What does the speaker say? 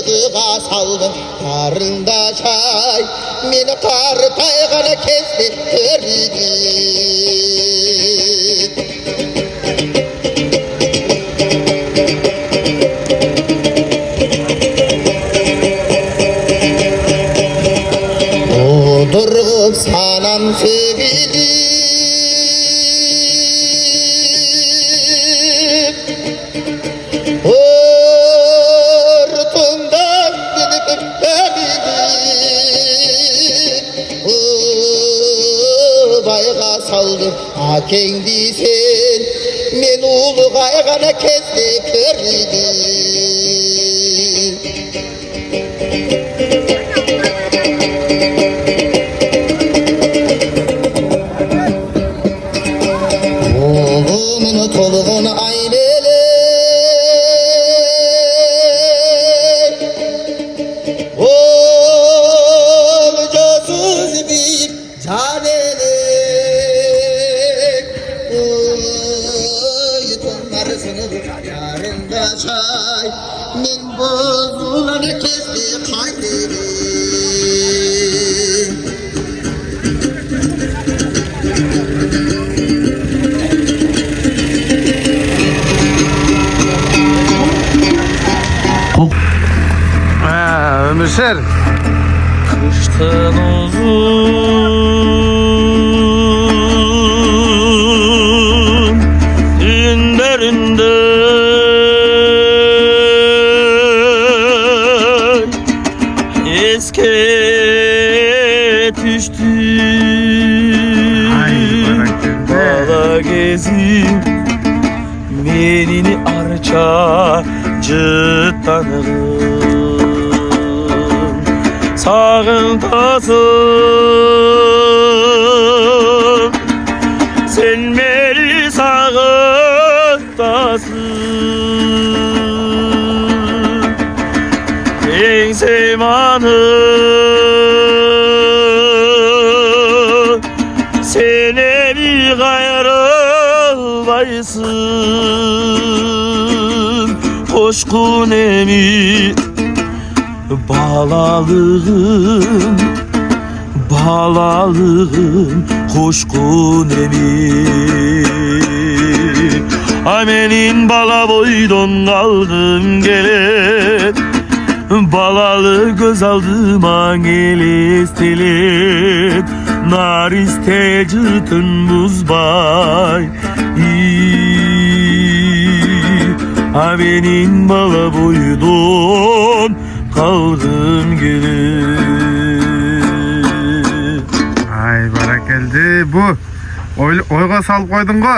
Kızığa saldım karındaş ay Meni karı taygana kesti körüdü Odurgub sanam sevgili Ortundan gidip bayga saldım akendi sen men ulu gaygana kezdi körüdü Oğlumun toluğun aynele Ol gözüz bir canelek Oy tonlar sınıf yarında çay Men bozulanı kesti kayderi Ömür Kıştan uzun günlerinden eske düştü Bala gezip menini arçacı tanırım Sağıntasın Sen beni sağıntasın En sevmanı Sen beni gayrılmaysın Koşkun emi Balalığım, balalığım, koşkun emin Amenin bala boydon kaldım gelen Balalı göz aldım angeles telet Nar istecitın buzbay Amenin bala boydon kaldım geri. Ay barak geldi bu. Oyga salып koydun go.